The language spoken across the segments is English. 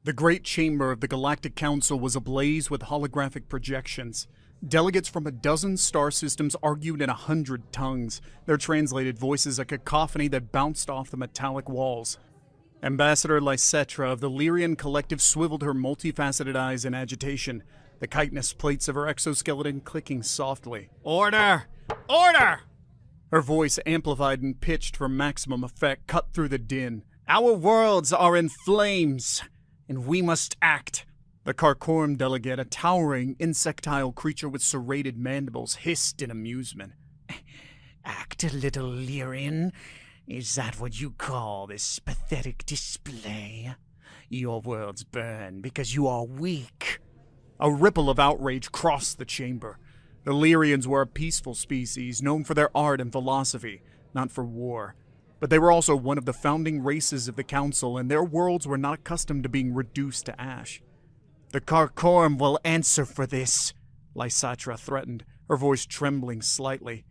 The great chamber of the Galactic Council was ablaze with holographic projections. Delegates from a dozen star systems argued in 100 tongues, their translated voices a cacophony that bounced off the metallic walls. Ambassador Lycetra of the Lyrian Collective swiveled her multifaceted eyes in agitation, the chitinous plates of her exoskeleton clicking softly. "Order! Order!" Her voice, amplified and pitched for maximum effect, cut through the din. "Our worlds are in flames, and we must act." The Karkorum delegate, a towering, insectile creature with serrated mandibles, hissed in amusement. "Act a little, Lyrian? Is that what you call this pathetic display? Your worlds burn because you are weak." A ripple of outrage crossed the chamber. The Lyrians were a peaceful species, known for their art and philosophy, not for war. But they were also one of the founding races of the Council, and their worlds were not accustomed to being reduced to ash. "The Karkorum will answer for this," Lycetra threatened, her voice trembling slightly.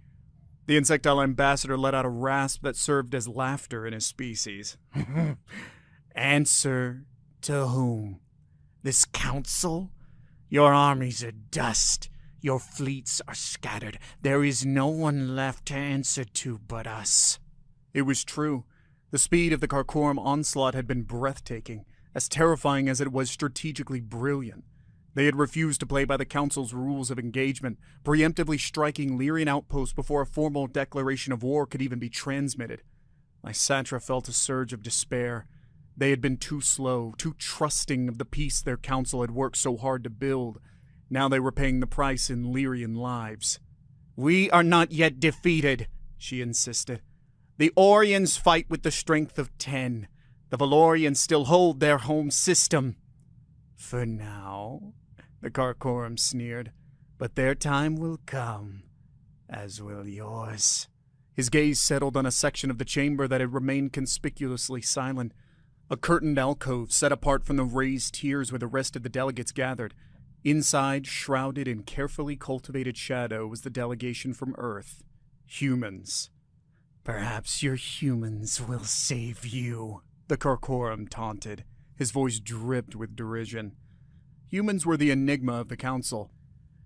The insectile ambassador let out a rasp that served as laughter in his species. "Answer to whom? This council? Your armies are dust. Your fleets are scattered. There is no one left to answer to but us." It was true. The speed of the Karkorum onslaught had been breathtaking, as terrifying as it was strategically brilliant. They had refused to play by the Council's rules of engagement, preemptively striking Lyrian outposts before a formal declaration of war could even be transmitted. Lycetra felt a surge of despair. They had been too slow, too trusting of the peace their council had worked so hard to build. Now they were paying the price in Lyrian lives. "We are not yet defeated," she insisted. "The Orions fight with the strength of 10. The Valorians still hold their home system." "For now," the Karkorum sneered, "but their time will come, as will yours." His gaze settled on a section of the chamber that had remained conspicuously silent. A curtained alcove set apart from the raised tiers where the rest of the delegates gathered. Inside, shrouded in carefully cultivated shadow, was the delegation from Earth. Humans. "Perhaps your humans will save you," the Karkorum taunted. His voice dripped with derision. Humans were the enigma of the Council.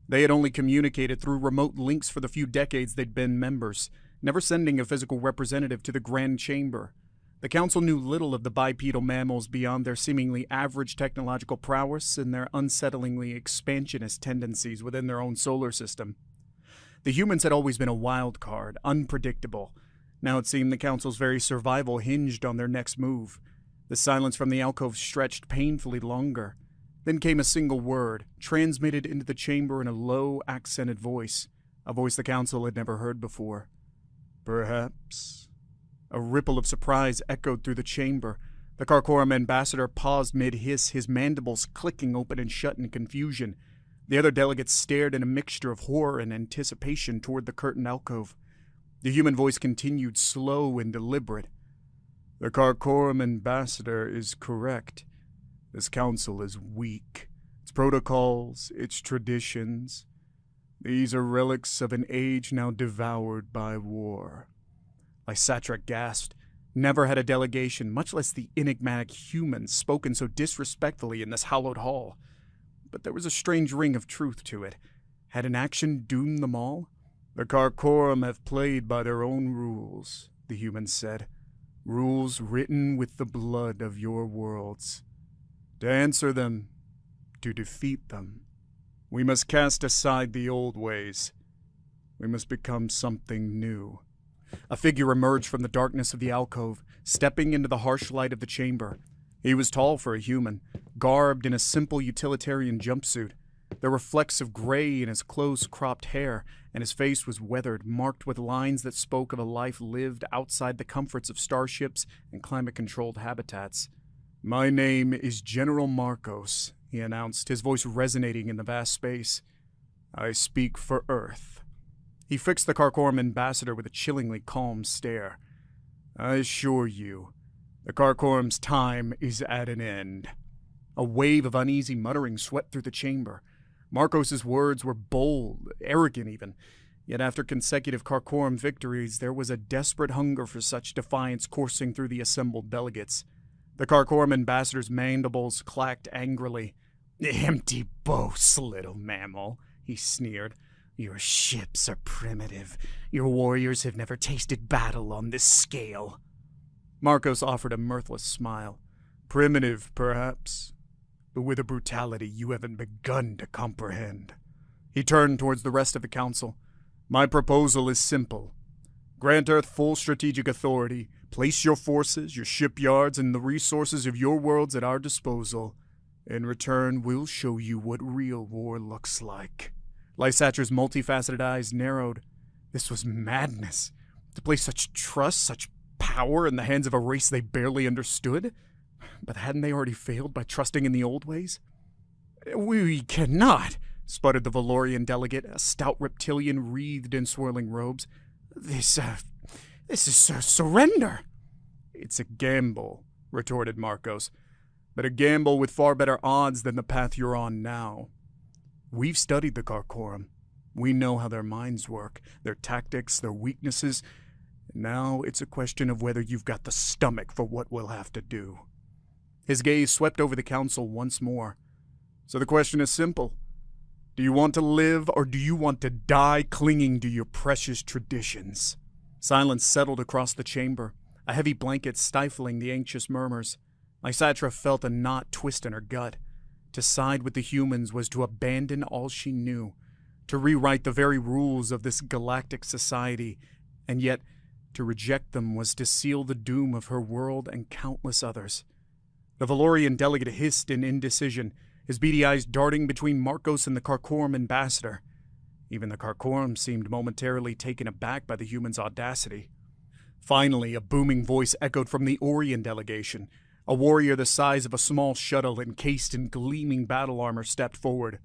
They had only communicated through remote links for the few decades they'd been members, never sending a physical representative to the Grand Chamber. The Council knew little of the bipedal mammals beyond their seemingly average technological prowess and their unsettlingly expansionist tendencies within their own solar system. The humans had always been a wild card, unpredictable. Now it seemed the Council's very survival hinged on their next move. The silence from the alcove stretched painfully longer. Then came a single word, transmitted into the chamber in a low, accented voice, a voice the Council had never heard before. "Perhaps." A ripple of surprise echoed through the chamber. The Karkorum ambassador paused mid-hiss, his mandibles clicking open and shut in confusion. The other delegates stared in a mixture of horror and anticipation toward the curtained alcove. The human voice continued, slow and deliberate. "The Karkorum ambassador is correct. This council is weak. Its protocols, its traditions, these are relics of an age now devoured by war." Lycetra gasped. Never had a delegation, much less the enigmatic humans, spoken so disrespectfully in this hallowed hall. But there was a strange ring of truth to it. Had inaction doomed them all? "The Karkorum have played by their own rules," the humans said. "Rules written with the blood of your worlds. To answer them, to defeat them, we must cast aside the old ways. We must become something new." A figure emerged from the darkness of the alcove, stepping into the harsh light of the chamber. He was tall for a human, garbed in a simple utilitarian jumpsuit. There were flecks of gray in his close-cropped hair, and his face was weathered, marked with lines that spoke of a life lived outside the comforts of starships and climate-controlled habitats. "My name is General Marcos," he announced, his voice resonating in the vast space. "I speak for Earth." He fixed the Karkorum ambassador with a chillingly calm stare. "I assure you, the Karkorum's time is at an end." A wave of uneasy muttering swept through the chamber. Marcos's words were bold, arrogant even. Yet after consecutive Karkorum victories, there was a desperate hunger for such defiance coursing through the assembled delegates. The Karkorum ambassador's mandibles clacked angrily. "Empty boasts, little mammal," he sneered. "Your ships are primitive. Your warriors have never tasted battle on this scale." Marcos offered a mirthless smile. "Primitive, perhaps, but with a brutality you haven't begun to comprehend." He turned towards the rest of the council. "My proposal is simple. Grant Earth full strategic authority, place your forces, your shipyards, and the resources of your worlds at our disposal. In return, we'll show you what real war looks like." Lysatra's multifaceted eyes narrowed. This was madness. To place such trust, such power in the hands of a race they barely understood? But hadn't they already failed by trusting in the old ways? "We cannot," sputtered the Valorian delegate, a stout reptilian wreathed in swirling robes. This is a surrender." "It's a gamble," retorted Marcos, "but a gamble with far better odds than the path you're on now. We've studied the Karkorum. We know how their minds work, their tactics, their weaknesses. Now it's a question of whether you've got the stomach for what we'll have to do." His gaze swept over the council once more. "So the question is simple. Do you want to live, or do you want to die clinging to your precious traditions?" Silence settled across the chamber, a heavy blanket stifling the anxious murmurs. Lysatra felt a knot twist in her gut. To side with the humans was to abandon all she knew, to rewrite the very rules of this galactic society, and yet to reject them was to seal the doom of her world and countless others. The Valorian delegate hissed in indecision, his beady eyes darting between Marcos and the Karkorum ambassador. Even the Karkorum seemed momentarily taken aback by the human's audacity. Finally, a booming voice echoed from the Orion delegation. A warrior the size of a small shuttle encased in gleaming battle armor stepped forward.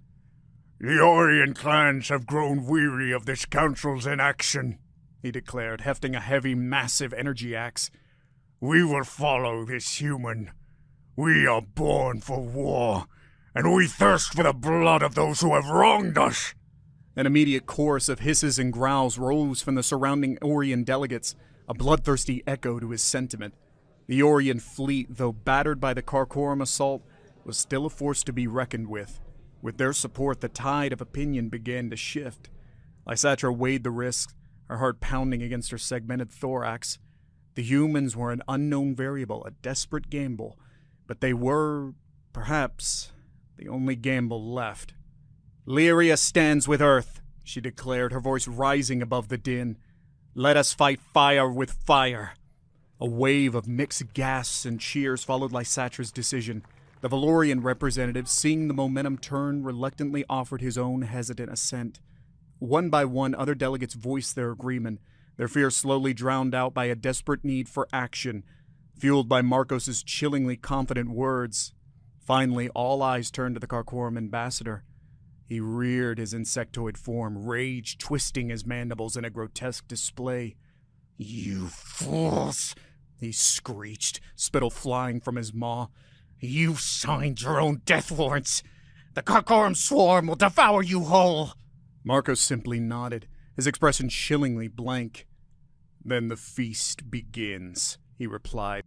"The Orion clans have grown weary of this council's inaction," he declared, hefting a heavy, massive energy axe. "We will follow this human. We are born for war, and we thirst for the blood of those who have wronged us." An immediate chorus of hisses and growls rose from the surrounding Orion delegates, a bloodthirsty echo to his sentiment. The Orion fleet, though battered by the Karkorum assault, was still a force to be reckoned with. With their support, the tide of opinion began to shift. Lysatra weighed the risks, her heart pounding against her segmented thorax. The humans were an unknown variable, a desperate gamble, but they were, perhaps, the only gamble left. "Lyria stands with Earth," she declared, her voice rising above the din. "Let us fight fire with fire." A wave of mixed gasps and cheers followed Lysatra's decision. The Valorian representative, seeing the momentum turn, reluctantly offered his own hesitant assent. One by one, other delegates voiced their agreement, their fear slowly drowned out by a desperate need for action, fueled by Marcos's chillingly confident words. Finally, all eyes turned to the Karkorum ambassador. He reared his insectoid form, rage twisting his mandibles in a grotesque display. "You fools!" he screeched, spittle flying from his maw. "You've signed your own death warrants. The Karkorum swarm will devour you whole." Marcos simply nodded, his expression chillingly blank. "Then the feast begins," he replied.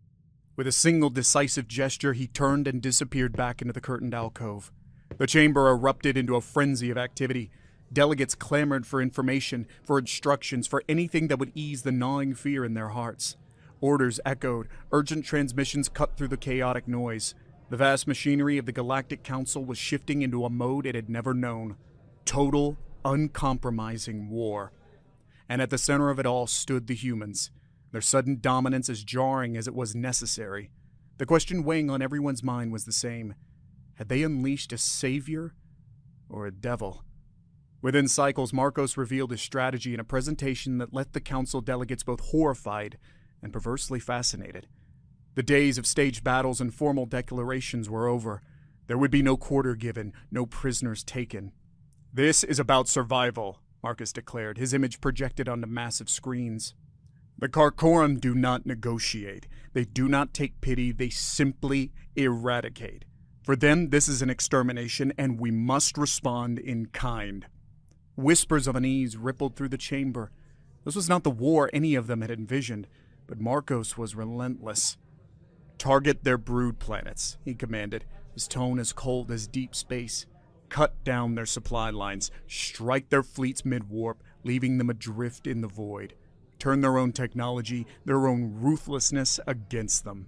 With a single decisive gesture, he turned and disappeared back into the curtained alcove. The chamber erupted into a frenzy of activity. Delegates clamored for information, for instructions, for anything that would ease the gnawing fear in their hearts. Orders echoed, urgent transmissions cut through the chaotic noise. The vast machinery of the Galactic Council was shifting into a mode it had never known. Total, uncompromising war. And at the center of it all stood the humans, their sudden dominance as jarring as it was necessary. The question weighing on everyone's mind was the same. Had they unleashed a savior or a devil? Within cycles, Marcos revealed his strategy in a presentation that left the council delegates both horrified and perversely fascinated. The days of staged battles and formal declarations were over. There would be no quarter given, no prisoners taken. "This is about survival," Marcus declared, his image projected onto massive screens. "The Karkorum do not negotiate. They do not take pity. They simply eradicate. For them, this is an extermination, and we must respond in kind." Whispers of unease rippled through the chamber. This was not the war any of them had envisioned, but Marcos was relentless. Target their brood planets, he commanded, his tone as cold as deep space. Cut down their supply lines, strike their fleets mid-warp, leaving them adrift in the void. Turn their own technology, their own ruthlessness against them.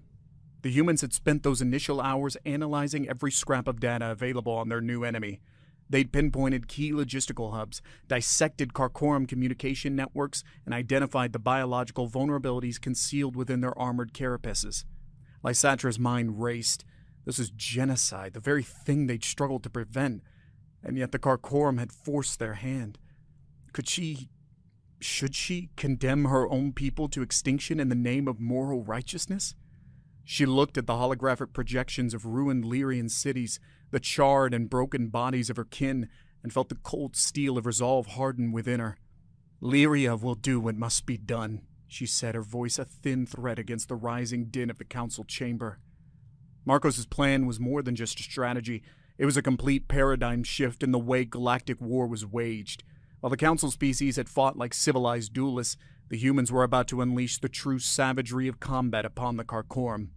The humans had spent those initial hours analyzing every scrap of data available on their new enemy. They'd pinpointed key logistical hubs, dissected Karkorum communication networks, and identified the biological vulnerabilities concealed within their armored carapaces. Lysatra's mind raced. This was genocide, the very thing they'd struggled to prevent, and yet the Karkorum had forced their hand. Should she condemn her own people to extinction in the name of moral righteousness? She looked at the holographic projections of ruined Lyrian cities, the charred and broken bodies of her kin, and felt the cold steel of resolve harden within her. Lyria will do what must be done, she said, her voice a thin thread against the rising din of the council chamber. Marcos's plan was more than just a strategy. It was a complete paradigm shift in the way galactic war was waged. While the council species had fought like civilized duelists, the humans were about to unleash the true savagery of combat upon the Karkorum.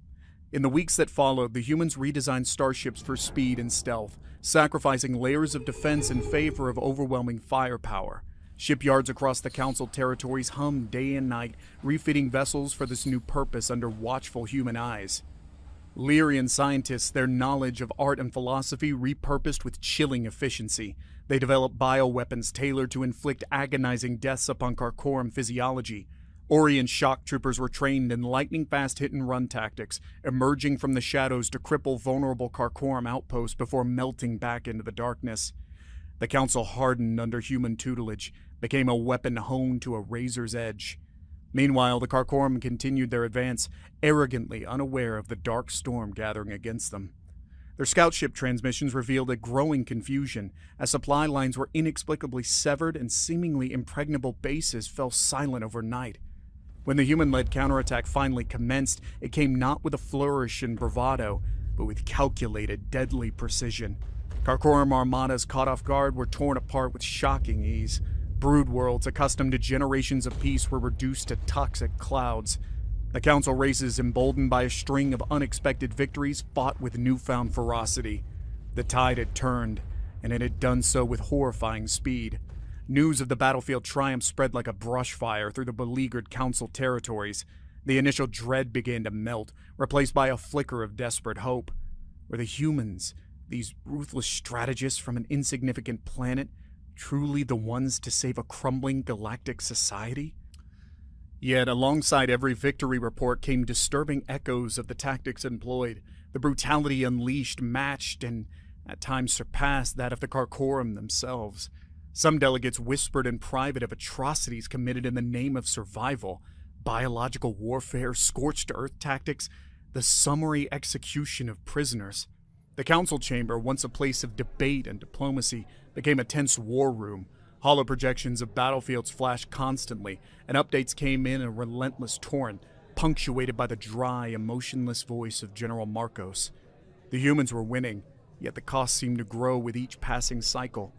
In the weeks that followed, the humans redesigned starships for speed and stealth, sacrificing layers of defense in favor of overwhelming firepower. Shipyards across the council territories hummed day and night, refitting vessels for this new purpose under watchful human eyes. Lyrian scientists, their knowledge of art and philosophy repurposed with chilling efficiency. They developed bioweapons tailored to inflict agonizing deaths upon Karkorum physiology. Orion shock troopers were trained in lightning-fast hit-and-run tactics, emerging from the shadows to cripple vulnerable Karkorum outposts before melting back into the darkness. The council hardened under human tutelage, became a weapon honed to a razor's edge. Meanwhile, the Karkorum continued their advance, arrogantly unaware of the dark storm gathering against them. Their scout ship transmissions revealed a growing confusion, as supply lines were inexplicably severed and seemingly impregnable bases fell silent overnight. When the human-led counterattack finally commenced, it came not with a flourish and bravado, but with calculated, deadly precision. Karkorum armadas caught off guard were torn apart with shocking ease. Brood worlds accustomed to generations of peace were reduced to toxic clouds. The council races, emboldened by a string of unexpected victories, fought with newfound ferocity. The tide had turned, and it had done so with horrifying speed. News of the battlefield triumph spread like a brush fire through the beleaguered council territories. The initial dread began to melt, replaced by a flicker of desperate hope. Were the humans, these ruthless strategists from an insignificant planet, truly the ones to save a crumbling galactic society? Yet, alongside every victory report came disturbing echoes of the tactics employed. The brutality unleashed matched and, at times, surpassed that of the Karkorum themselves. Some delegates whispered in private of atrocities committed in the name of survival, biological warfare, scorched earth tactics, the summary execution of prisoners. The council chamber, once a place of debate and diplomacy, became a tense war room. Hollow projections of battlefields flashed constantly, and updates came in a relentless torrent, punctuated by the dry, emotionless voice of General Marcos. The humans were winning, yet the cost seemed to grow with each passing cycle.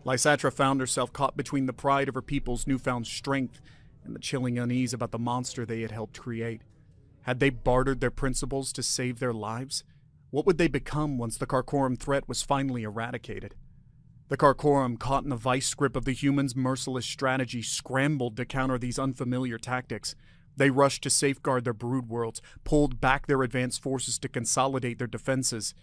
Lysatra found herself caught between the pride of her people's newfound strength and the chilling unease about the monster they had helped create. Had they bartered their principles to save their lives? What would they become once the Karkorum threat was finally eradicated? The Karkorum, caught in the vice grip of the humans' merciless strategy, scrambled to counter these unfamiliar tactics. They rushed to safeguard their brood worlds, pulled back their advanced forces to consolidate their defenses.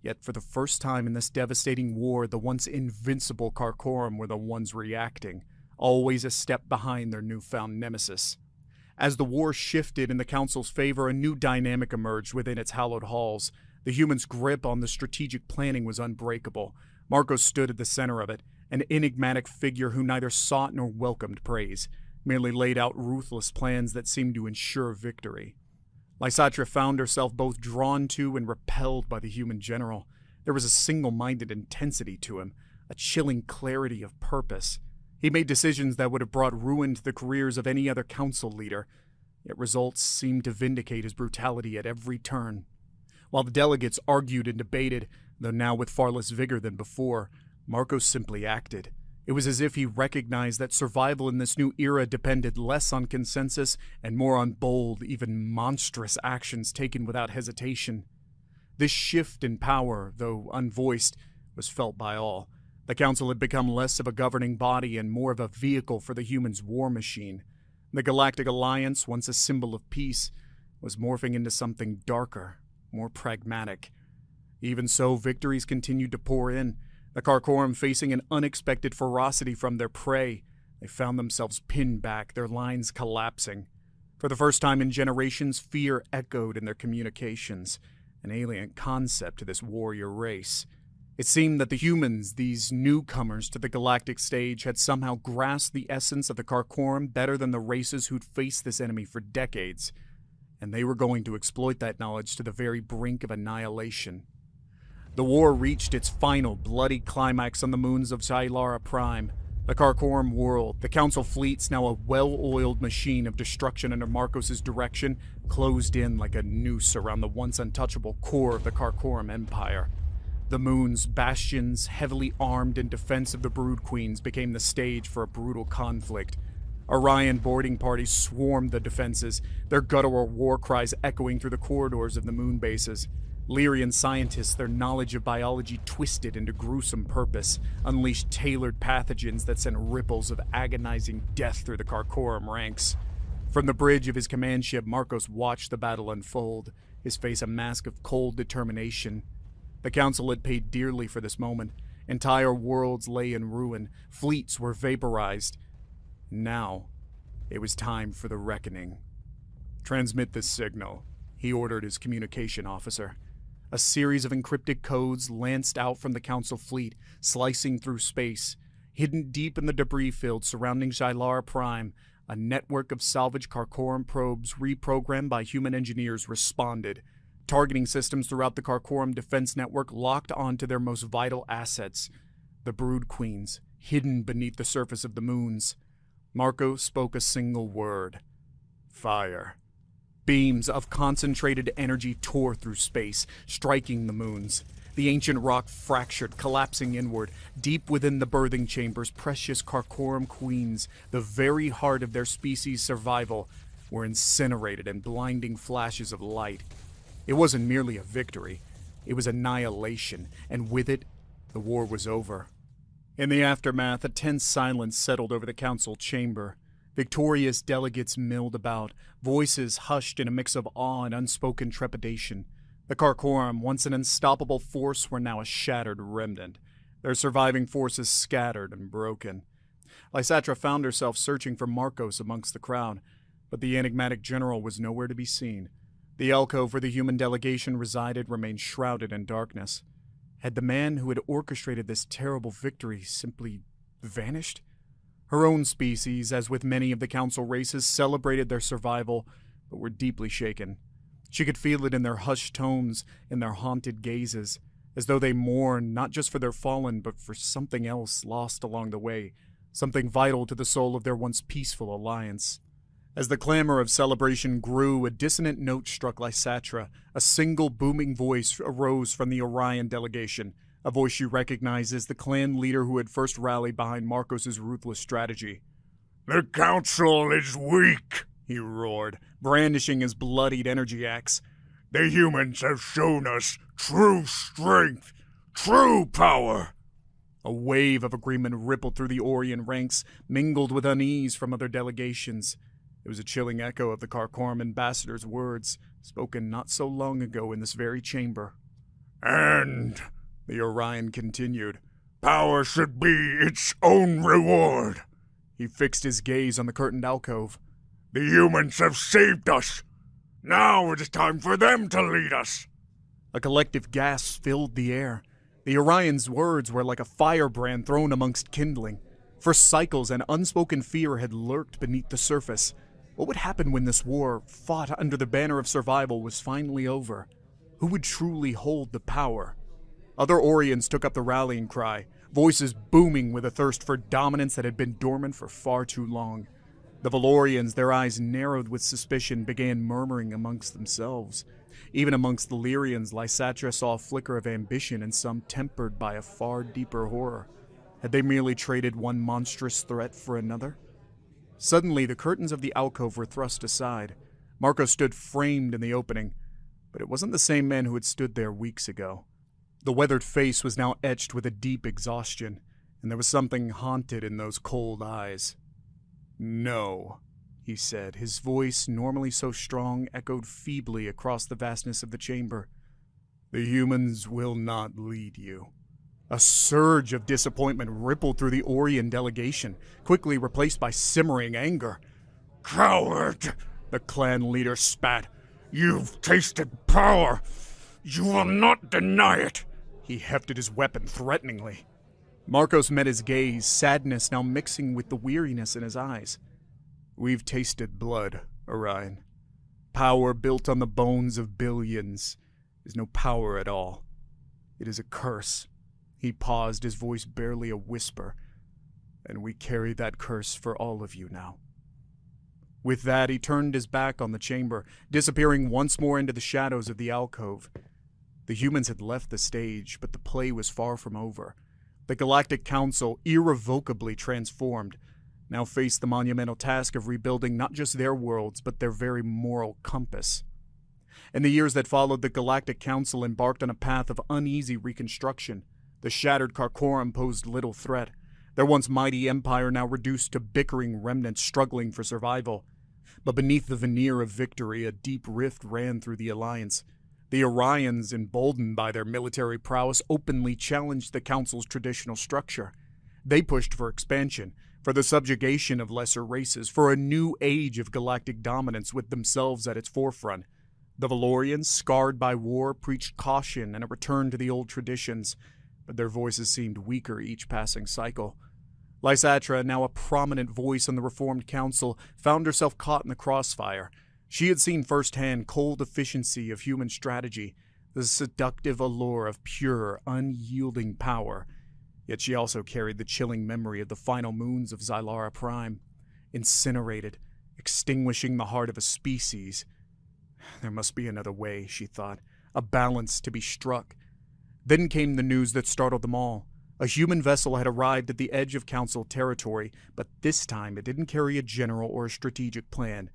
Yet for the first time in this devastating war, the once invincible Karkorum were the ones reacting, always a step behind their newfound nemesis. As the war shifted in the Council's favor, a new dynamic emerged within its hallowed halls. The humans' grip on the strategic planning was unbreakable. Marcos stood at the center of it, an enigmatic figure who neither sought nor welcomed praise, merely laid out ruthless plans that seemed to ensure victory. Lysatra found herself both drawn to and repelled by the human general. There was a single-minded intensity to him, a chilling clarity of purpose. He made decisions that would have brought ruin to the careers of any other council leader, yet results seemed to vindicate his brutality at every turn. While the delegates argued and debated, though now with far less vigor than before, Marcos simply acted. It was as if he recognized that survival in this new era depended less on consensus and more on bold, even monstrous actions taken without hesitation. This shift in power, though unvoiced, was felt by all. The Council had become less of a governing body and more of a vehicle for the humans' war machine. The Galactic Alliance, once a symbol of peace, was morphing into something darker, more pragmatic. Even so, victories continued to pour in. The Karkorum facing an unexpected ferocity from their prey. They found themselves pinned back, their lines collapsing. For the first time in generations, fear echoed in their communications, an alien concept to this warrior race. It seemed that the humans, these newcomers to the galactic stage, had somehow grasped the essence of the Karkorum better than the races who'd faced this enemy for decades, and they were going to exploit that knowledge to the very brink of annihilation. The war reached its final bloody climax on the moons of Xylara Prime. The Karkorum world, the Council fleets, now a well-oiled machine of destruction under Marcos' direction, closed in like a noose around the once untouchable core of the Karkorum Empire. The moon's bastions, heavily armed in defense of the Brood Queens, became the stage for a brutal conflict. Orion boarding parties swarmed the defenses, their guttural war cries echoing through the corridors of the moon bases. Lyrian scientists, their knowledge of biology twisted into gruesome purpose, unleashed tailored pathogens that sent ripples of agonizing death through the Karkorum ranks. From the bridge of his command ship, Marcos watched the battle unfold, his face a mask of cold determination. The Council had paid dearly for this moment. Entire worlds lay in ruin, fleets were vaporized. Now, it was time for the reckoning. "Transmit this signal," he ordered his communication officer. A series of encrypted codes lanced out from the Council fleet, slicing through space. Hidden deep in the debris field surrounding Xylara Prime, a network of salvaged Karkorum probes reprogrammed by human engineers responded. Targeting systems throughout the Karkorum defense network locked onto their most vital assets, the Brood Queens, hidden beneath the surface of the moons. Marco spoke a single word: fire. Beams of concentrated energy tore through space, striking the moons. The ancient rock fractured, collapsing inward. Deep within the birthing chambers, precious Karkorum queens, the very heart of their species' survival, were incinerated in blinding flashes of light. It wasn't merely a victory. It was annihilation, and with it, the war was over. In the aftermath, a tense silence settled over the Council chamber. Victorious delegates milled about, voices hushed in a mix of awe and unspoken trepidation. The Karkorum, once an unstoppable force, were now a shattered remnant, their surviving forces scattered and broken. Lysatra found herself searching for Marcos amongst the crowd, but the enigmatic general was nowhere to be seen. The alcove where the human delegation resided remained shrouded in darkness. Had the man who had orchestrated this terrible victory simply vanished? Her own species, as with many of the Council races, celebrated their survival, but were deeply shaken. She could feel it in their hushed tones, in their haunted gazes, as though they mourned not just for their fallen, but for something else lost along the way, something vital to the soul of their once peaceful alliance. As the clamor of celebration grew, a dissonant note struck Lysatra. A single booming voice arose from the Orion delegation, a voice she recognized as the clan leader who had first rallied behind Marcos' ruthless strategy. "The Council is weak," he roared, brandishing his bloodied energy axe. "The humans have shown us true strength, true power." A wave of agreement rippled through the Orion ranks, mingled with unease from other delegations. It was a chilling echo of the Karkorum ambassador's words, spoken not so long ago in this very chamber. "And," the Orion continued, "power should be its own reward." He fixed his gaze on the curtained alcove. "The humans have saved us. Now it is time for them to lead us." A collective gasp filled the air. The Orion's words were like a firebrand thrown amongst kindling. For cycles, an unspoken fear had lurked beneath the surface. What would happen when this war, fought under the banner of survival, was finally over? Who would truly hold the power? Other Orions took up the rallying cry, voices booming with a thirst for dominance that had been dormant for far too long. The Valorians, their eyes narrowed with suspicion, began murmuring amongst themselves. Even amongst the Lyrians, Lysatra saw a flicker of ambition and some tempered by a far deeper horror. Had they merely traded one monstrous threat for another? Suddenly, the curtains of the alcove were thrust aside. Marco stood framed in the opening, but it wasn't the same man who had stood there weeks ago. The weathered face was now etched with a deep exhaustion, and there was something haunted in those cold eyes. "No," he said. His voice, normally so strong, echoed feebly across the vastness of the chamber. "The humans will not lead you." A surge of disappointment rippled through the Orion delegation, quickly replaced by simmering anger. "Coward!" the clan leader spat. "You've tasted power! You will not deny it!" He hefted his weapon threateningly. Marcos met his gaze, sadness now mixing with the weariness in his eyes. "We've tasted blood, Orion. Power built on the bones of billions is no power at all. It is a curse." He paused, his voice barely a whisper. "And we carry that curse for all of you now." With that, he turned his back on the chamber, disappearing once more into the shadows of the alcove. The humans had left the stage, but the play was far from over. The Galactic Council, irrevocably transformed, now faced the monumental task of rebuilding not just their worlds, but their very moral compass. In the years that followed, the Galactic Council embarked on a path of uneasy reconstruction. The shattered Karkorum posed little threat, their once mighty empire now reduced to bickering remnants struggling for survival. But beneath the veneer of victory, a deep rift ran through the Alliance. The Orions, emboldened by their military prowess, openly challenged the Council's traditional structure. They pushed for expansion, for the subjugation of lesser races, for a new age of galactic dominance with themselves at its forefront. The Valorians, scarred by war, preached caution and a return to the old traditions, but their voices seemed weaker each passing cycle. Lysatra, now a prominent voice on the Reformed Council, found herself caught in the crossfire. She had seen firsthand cold efficiency of human strategy, the seductive allure of pure, unyielding power. Yet she also carried the chilling memory of the final moons of Xylara Prime, incinerated, extinguishing the heart of a species. There must be another way, she thought, a balance to be struck. Then came the news that startled them all. A human vessel had arrived at the edge of Council territory, but this time it didn't carry a general or a strategic plan.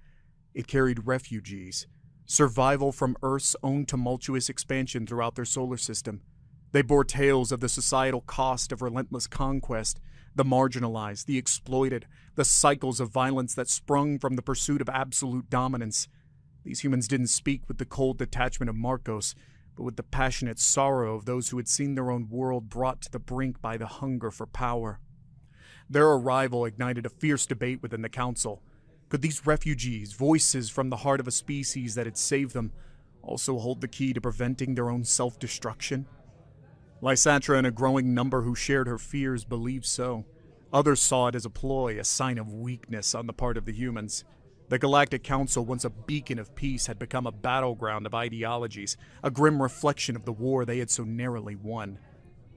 It carried refugees, survival from Earth's own tumultuous expansion throughout their solar system. They bore tales of the societal cost of relentless conquest, the marginalized, the exploited, the cycles of violence that sprung from the pursuit of absolute dominance. These humans didn't speak with the cold detachment of Marcos, but with the passionate sorrow of those who had seen their own world brought to the brink by the hunger for power. Their arrival ignited a fierce debate within the Council. Could these refugees, voices from the heart of a species that had saved them, also hold the key to preventing their own self-destruction? Lysatra and a growing number who shared her fears believed so. Others saw it as a ploy, a sign of weakness on the part of the humans. The Galactic Council, once a beacon of peace, had become a battleground of ideologies, a grim reflection of the war they had so narrowly won.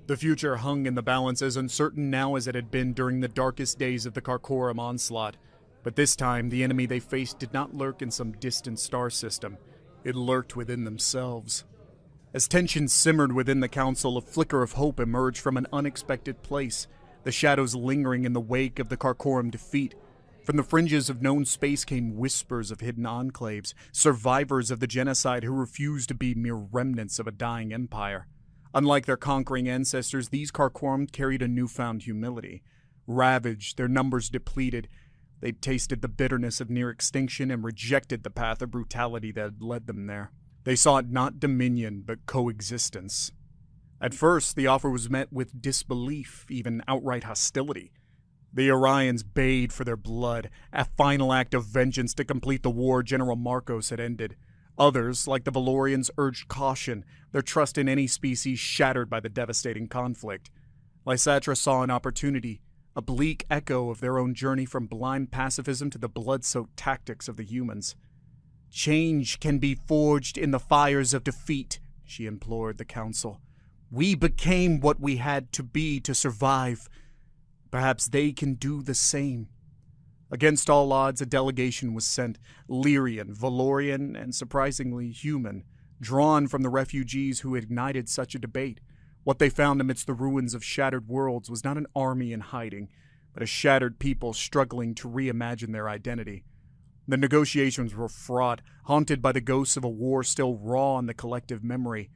The future hung in the balance, as uncertain now as it had been during the darkest days of the Karkorum onslaught. But this time, the enemy they faced did not lurk in some distant star system. It lurked within themselves. As tension simmered within the Council, a flicker of hope emerged from an unexpected place, the shadows lingering in the wake of the Karkorum defeat. From the fringes of known space came whispers of hidden enclaves, survivors of the genocide who refused to be mere remnants of a dying empire. Unlike their conquering ancestors, these Karkorum carried a newfound humility. Ravaged, their numbers depleted, they'd tasted the bitterness of near extinction and rejected the path of brutality that had led them there. They sought not dominion, but coexistence. At first, the offer was met with disbelief, even outright hostility. The Orions bayed for their blood, a final act of vengeance to complete the war General Marcos had ended. Others, like the Valorians, urged caution, their trust in any species shattered by the devastating conflict. Lysatra saw an opportunity, a bleak echo of their own journey from blind pacifism to the blood-soaked tactics of the humans. "Change can be forged in the fires of defeat," she implored the Council. "We became what we had to be to survive. Perhaps they can do the same." Against all odds, a delegation was sent, Lyrian, Valorian, and surprisingly human, drawn from the refugees who ignited such a debate. What they found amidst the ruins of shattered worlds was not an army in hiding, but a shattered people struggling to reimagine their identity. The negotiations were fraught, haunted by the ghosts of a war still raw in the collective memory.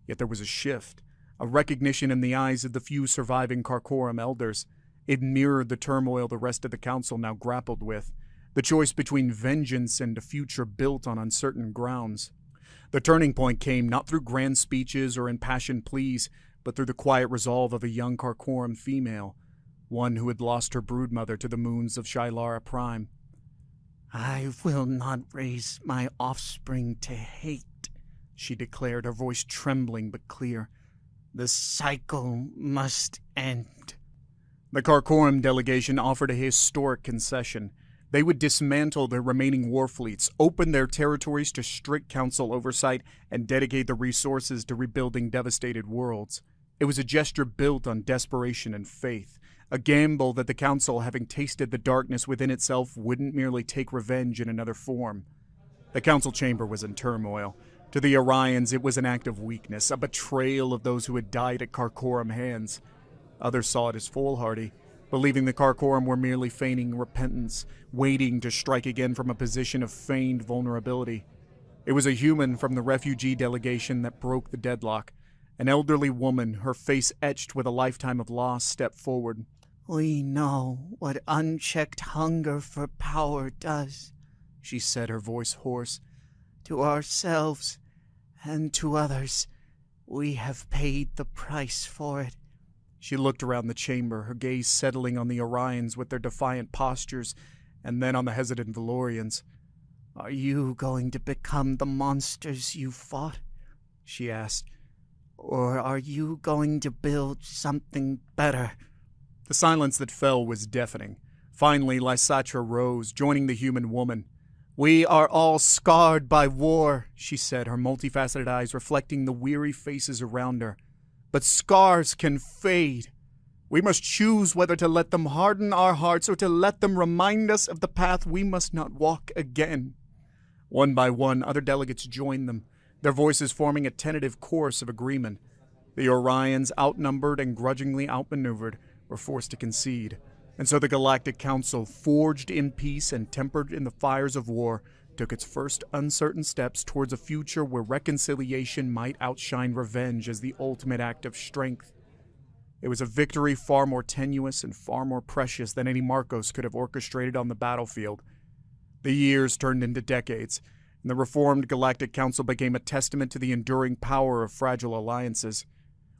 Yet there was a shift, a recognition in the eyes of the few surviving Karakoram elders. It mirrored the turmoil the rest of the council now grappled with, the choice between vengeance and a future built on uncertain grounds. The turning point came not through grand speeches or impassioned pleas, but through the quiet resolve of a young Karakoram female, one who had lost her broodmother to the moons of Shailara Prime. "I will not raise my offspring to hate," she declared, her voice trembling but clear. "The cycle must end." The Karakoram delegation offered a historic concession. They would dismantle their remaining war fleets, open their territories to strict council oversight, and dedicate the resources to rebuilding devastated worlds. It was a gesture built on desperation and faith, a gamble that the council, having tasted the darkness within itself, wouldn't merely take revenge in another form. The council chamber was in turmoil. To the Orions, it was an act of weakness, a betrayal of those who had died at Karakoram hands. Others saw it as foolhardy, believing the Karakoram were merely feigning repentance, waiting to strike again from a position of feigned vulnerability. It was a human from the refugee delegation that broke the deadlock. An elderly woman, her face etched with a lifetime of loss, stepped forward. "We know what unchecked hunger for power does," she said, her voice hoarse. "To ourselves and to others, we have paid the price for it." She looked around the chamber, her gaze settling on the Orions with their defiant postures, and then on the hesitant Valorians. "Are you going to become the monsters you fought?" she asked. "Or are you going to build something better?" The silence that fell was deafening. Finally, Lysatra rose, joining the human woman. "We are all scarred by war," she said, her multifaceted eyes reflecting the weary faces around her. "But scars can fade. We must choose whether to let them harden our hearts or to let them remind us of the path we must not walk again." One by one, other delegates joined them, their voices forming a tentative chorus of agreement. The Orions, outnumbered and grudgingly outmaneuvered, were forced to concede, and so the Galactic Council, forged in peace and tempered in the fires of war, took its first uncertain steps towards a future where reconciliation might outshine revenge as the ultimate act of strength. It was a victory far more tenuous and far more precious than any Marcos could have orchestrated on the battlefield. The years turned into decades, and the reformed Galactic Council became a testament to the enduring power of fragile alliances.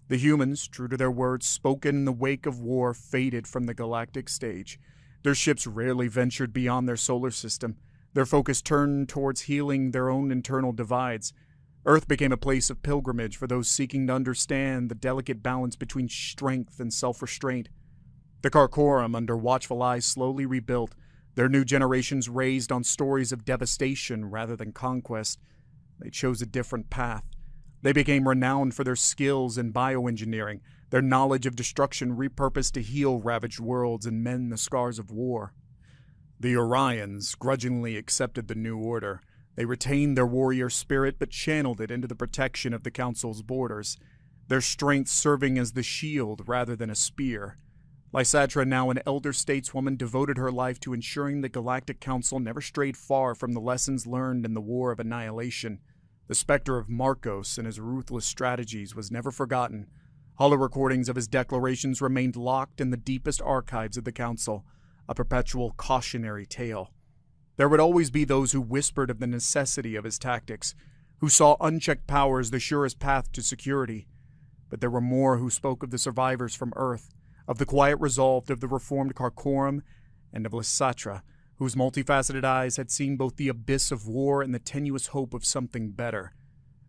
The humans, true to their words spoken in the wake of war, faded from the galactic stage. Their ships rarely ventured beyond their solar system. Their focus turned towards healing their own internal divides. Earth became a place of pilgrimage for those seeking to understand the delicate balance between strength and self-restraint. The Karakoram, under watchful eyes, slowly rebuilt, their new generations raised on stories of devastation rather than conquest. They chose a different path. They became renowned for their skills in bioengineering, their knowledge of destruction repurposed to heal ravaged worlds and mend the scars of war. The Orions grudgingly accepted the new order. They retained their warrior spirit but channeled it into the protection of the Council's borders, their strength serving as the shield rather than a spear. Lysatra, now an elder stateswoman, devoted her life to ensuring the Galactic Council never strayed far from the lessons learned in the War of Annihilation. The specter of Marcos and his ruthless strategies was never forgotten. Hollow recordings of his declarations remained locked in the deepest archives of the Council, a perpetual cautionary tale. There would always be those who whispered of the necessity of his tactics, who saw unchecked power as the surest path to security. But there were more who spoke of the survivors from Earth, of the quiet resolve of the reformed Karakoram, and of Lysatra, whose multifaceted eyes had seen both the abyss of war and the tenuous hope of something better.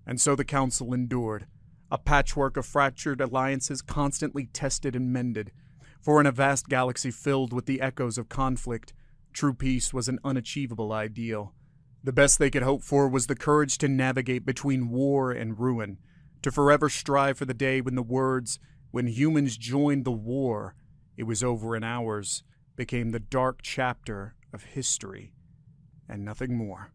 And so the Council endured, a patchwork of fractured alliances constantly tested and mended. For in a vast galaxy filled with the echoes of conflict, true peace was an unachievable ideal. The best they could hope for was the courage to navigate between war and ruin, to forever strive for the day when the words, "When humans joined the war, it was over in ours," became the dark chapter of history, and nothing more.